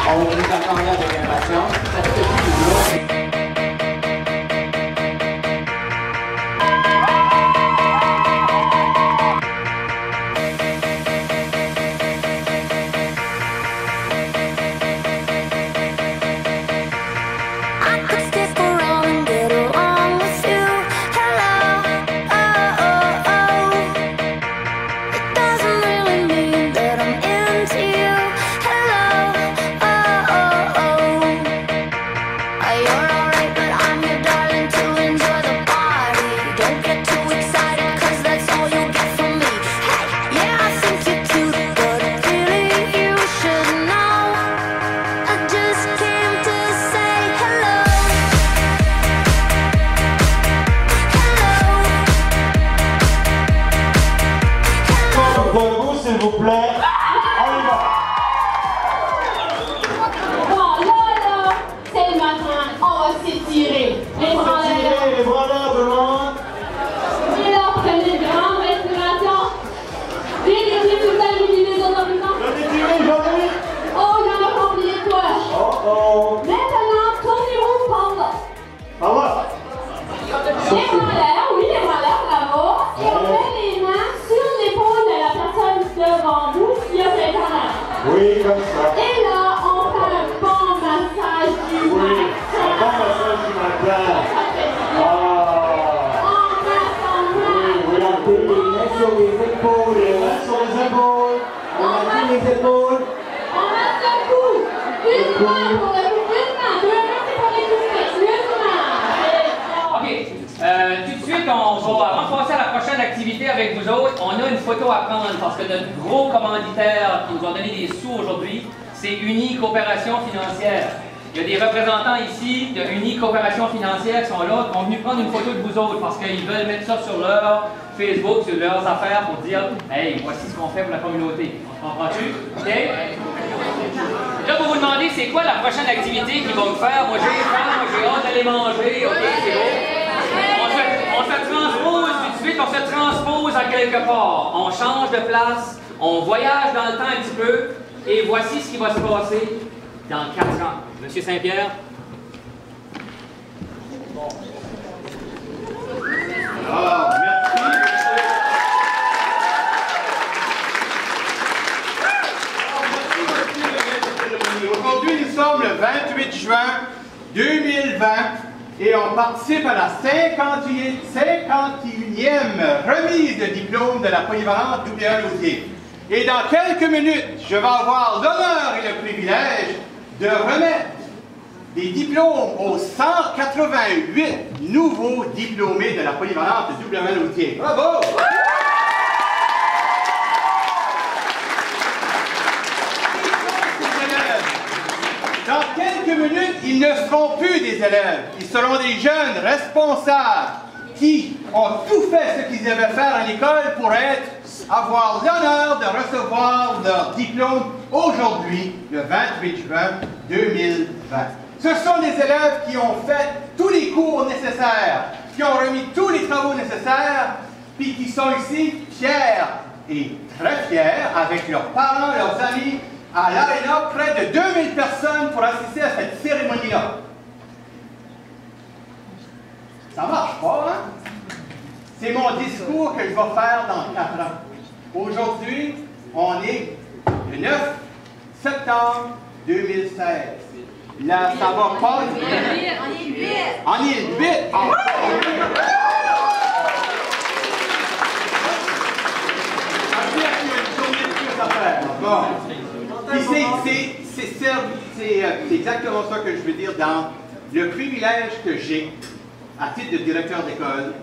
On vous attendait avec impatience. Ça se fait toujours. S'il vous plaît, on y va. Bon, là, c'est le matin, on va s'étirer. Les bras en l'air. Les bras en l'air devant. Et là, prenez une grande respiration. Désirez tout à éliminer les autres habitants. J'en ai tiré, j'en ai. Oh, il y en a combien de toi? Oh. Maintenant, tournez-vous par là. Par là. Les bras en l'air, oui, les bras en l'air, bravo. Et on met les mains sur l'épaule de la personne devant vous qui a fait en l'air. Oui, comme ça. Et là, on fait un bon massage du Oui, matin. un bon massage du matin. Ça fait du bien. Ah. On masse, on masse. Oui, un peu les mains sur les épaules. Les mains sur les épaules. On masse les épaules. On masse le cou. Une main pour le cou. Une main. Deux mains, c'est pour les coups. Une main. OK. Tout de suite, avant de passer à la prochaine activité avec vous autres, on a une photo à prendre parce que notre gros commanditaire qui nous a donné des sous aujourd'hui, c'est Uni Coopération Financière. Il y a des représentants ici de Uni Coopération Financière qui sont là, qui ont venu prendre une photo de vous autres parce qu'ils veulent mettre ça sur leur Facebook, sur leurs affaires pour dire « Hey, voici ce qu'on fait pour la communauté. » Comprends-tu? OK? Là, vous vous demandez c'est quoi la prochaine activité qu'ils vont faire. Moi, j'ai faim, moi, j'ai hâte d'aller manger. OK, c'est beau. On se transpose tout de suite, on se transpose à quelque part. On change de place, on voyage dans le temps un petit peu, et voici ce qui va se passer dans 4 ans. Monsieur Saint-Pierre? Alors, merci. Aujourd'hui, nous sommes le 28 juin 2020 et on participe à la 51e remise de diplôme de la polyvalente W.A. Et dans quelques minutes, je vais avoir l'honneur et le privilège de remettre des diplômes aux 188 nouveaux diplômés de la polyvalente W.A. Bravo! Dans quelques minutes, ils ne seront plus des élèves. Ils seront des jeunes responsables qui ont tout fait ce qu'ils devaient faire à l'école pour avoir l'honneur de recevoir leur diplôme aujourd'hui, le 28 juin 2020. Ce sont des élèves qui ont fait tous les cours nécessaires, qui ont remis tous les travaux nécessaires, puis qui sont ici fiers et très fiers avec leurs parents, leurs amis, à l'Arena, près de 2000 personnes pour assister à cette cérémonie-là. Ça marche pas, hein? C'est mon discours que je vais faire dans 4 ans. Aujourd'hui, on est le 9 septembre 2016. Là, ça va pas... On est le 8! On est le 8! Bon. C'est exactement ça que je veux dire dans le privilège que j'ai à titre de directeur d'école,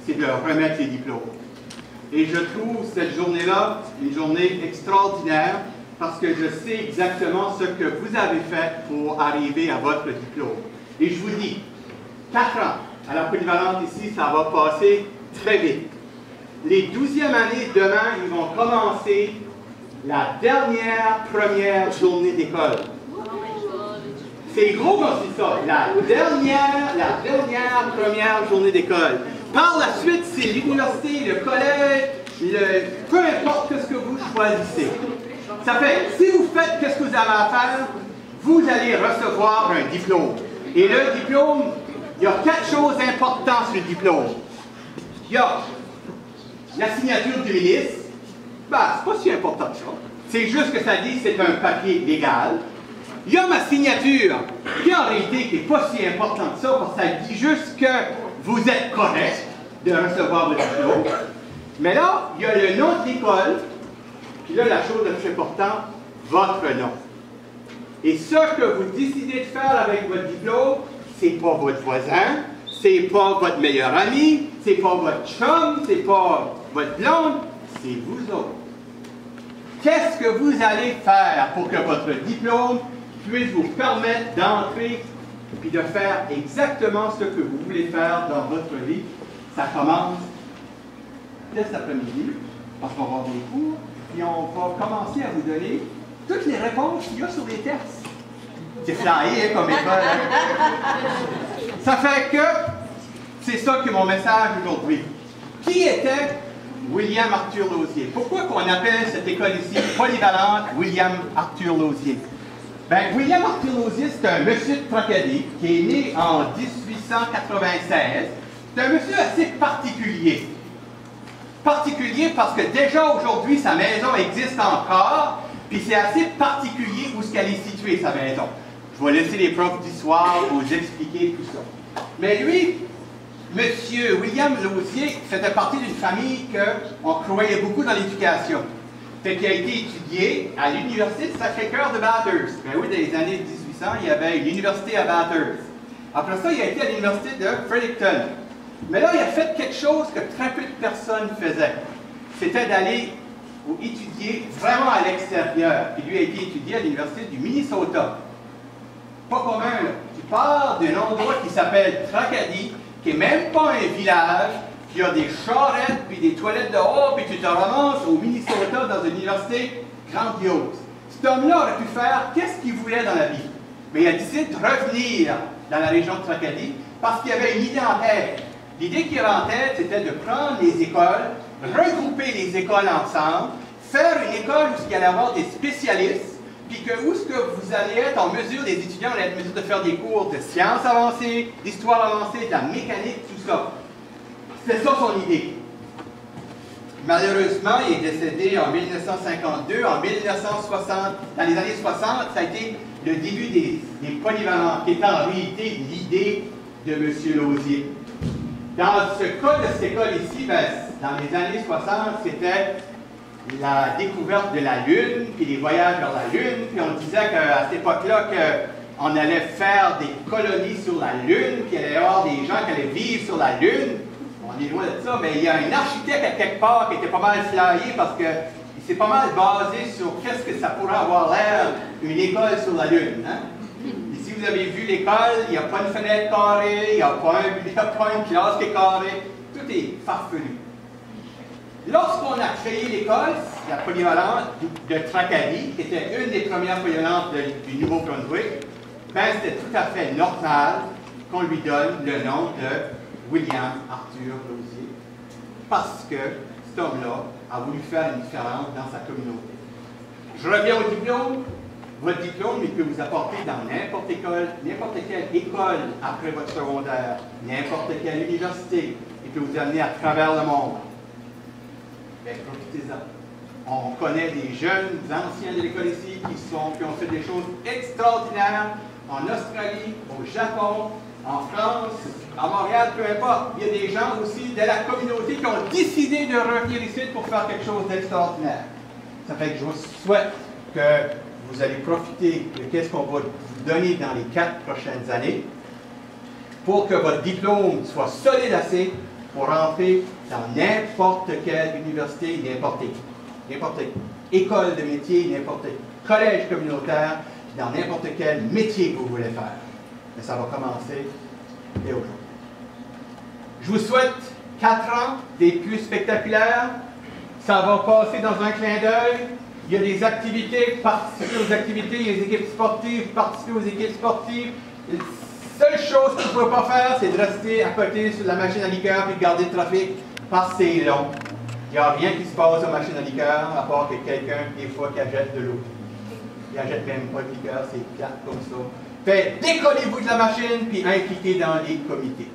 c'est de remettre les diplômes. Et je trouve cette journée-là une journée extraordinaire parce que je sais exactement ce que vous avez fait pour arriver à votre diplôme. Et je vous dis, 4 ans à la polyvalente ici, ça va passer très vite. Les 12e années, demain, ils vont commencer la première journée d'école. C'est gros quand c'est ça. La dernière première journée d'école. Par la suite, c'est l'université, le collège, peu importe ce que vous choisissez. Ça fait, si vous faites ce que vous avez à faire, vous allez recevoir un diplôme. Et le diplôme, il y a 4 choses importantes sur le diplôme. Il y a la signature du ministre. Ben, c'est pas si important que ça. C'est juste que ça dit que c'est un papier légal. Il y a ma signature, qui en réalité n'est pas si important que ça, parce que ça dit juste que vous êtes correct de recevoir le diplôme. Mais là, il y a le nom de l'école, puis là, la chose la plus importante, votre nom. Et ce que vous décidez de faire avec votre diplôme, c'est pas votre voisin, c'est pas votre meilleur ami, c'est pas votre chum, c'est pas votre blonde, c'est vous autres. Qu'est-ce que vous allez faire pour que votre diplôme puisse vous permettre d'entrer puis de faire exactement ce que vous voulez faire dans votre vie? Ça commence dès cet après-midi, parce qu'on va avoir des cours, puis on va commencer à vous donner toutes les réponses qu'il y a sur les tests. C'est flyé comme école. Ça fait que c'est ça qui est mon message aujourd'hui. Qui était William Arthur Lauzier? Pourquoi qu'on appelle cette école ici polyvalente William Arthur Lauzier? Ben, William Arthur Lauzier, c'est un monsieur de Tracadie qui est né en 1896. C'est un monsieur assez particulier. Particulier parce que déjà aujourd'hui, sa maison existe encore, puis c'est assez particulier où est-ce qu'elle est située, sa maison. Je vais laisser les profs d'histoire vous expliquer tout ça. Mais lui, monsieur William Lauzier, faisait partie d'une famille qu'on croyait beaucoup dans l'éducation. Fait qu'il a été étudié à l'Université de Sacré-Cœur de Bathurst. Ben oui, dans les années 1800, il y avait l'université à Bathurst. Après ça, il a été à l'Université de Fredericton. Mais là, il a fait quelque chose que très peu de personnes faisaient. C'était d'aller étudier vraiment à l'extérieur. Puis lui a été étudié à l'Université du Minnesota. Pas commun, là. Tu pars d'un endroit qui s'appelle Tracadie, qui n'est même pas un village, qui a des charrettes, puis des toilettes dehors, puis tu te ramasses au Minnesota dans une université grandiose. Cet homme-là aurait pu faire qu'est-ce qu'il voulait dans la vie. Mais il a décidé de revenir dans la région de Tracadie parce qu'il y avait une idée en tête. L'idée qu'il avait en tête, c'était de prendre les écoles, regrouper les écoles ensemble, faire une école où il allait y avoir des spécialistes, puis que où est-ce que vous allez être en mesure, les étudiants allaient être en mesure de faire des cours de sciences avancées, d'histoire avancée, de la mécanique, tout ça. C'est ça son idée. Malheureusement, il est décédé en 1952. En 1960, dans les années 60, ça a été le début des polyvalents, qui est en réalité l'idée de M. Lauzier. Dans ce cas de cette école ici, ben, dans les années 60, c'était la découverte de la Lune, puis les voyages vers la Lune, puis on disait qu'à cette époque-là, qu'on allait faire des colonies sur la Lune, puis il allait y avoir des gens qui allaient vivre sur la Lune. On est loin de ça, mais il y a un architecte à quelque part qui était pas mal flyé parce qu'il s'est pas mal basé sur qu'est-ce que ça pourrait avoir l'air une école sur la Lune. Hein? Ici, vous avez vu l'école, il n'y a pas une fenêtre carrée, il n'y a pas une classe qui est carrée, tout est farfelu. Lorsqu'on a créé l'école, la polyvalente de Tracadie, qui était une des premières polyvalentes du Nouveau-Brunswick, ben, c'était tout à fait normal qu'on lui donne le nom de William Arthur Lauzier, parce que cet homme-là a voulu faire une différence dans sa communauté. Je reviens au diplôme. Votre diplôme, il peut vous apporter dans n'importe quelle école après votre secondaire, n'importe quelle université. Il peut vous amener à travers le monde. Bien, profitez-en. On connaît des jeunes anciens de l'école ici qui ont fait des choses extraordinaires en Australie, au Japon, en France, à Montréal, peu importe. Il y a des gens aussi de la communauté qui ont décidé de revenir ici pour faire quelque chose d'extraordinaire. Ça fait que je vous souhaite que vous allez profiter de ce qu'on va vous donner dans les 4 prochaines années pour que votre diplôme soit solide assez pour entrer dans n'importe quelle université, n'importe école de métier, n'importe quel collège communautaire, dans n'importe quel métier que vous voulez faire. Mais ça va commencer dès aujourd'hui. Je vous souhaite 4 ans des plus spectaculaires. Ça va passer dans un clin d'œil. Il y a des activités, participer aux activités, il y a des équipes sportives, participer aux équipes sportives. La seule chose que vous ne pouvez pas faire, c'est de rester à côté sur la machine à liqueur et de garder le trafic parce que c'est long. Il n'y a rien qui se passe aux machines à liqueur à part que quelqu'un, des fois, qui achète de l'eau. Ils n'achètent même pas de liqueur, c'est plate comme ça. Fait, décollez-vous de la machine, puis impliquez dans les comités.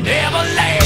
Never late.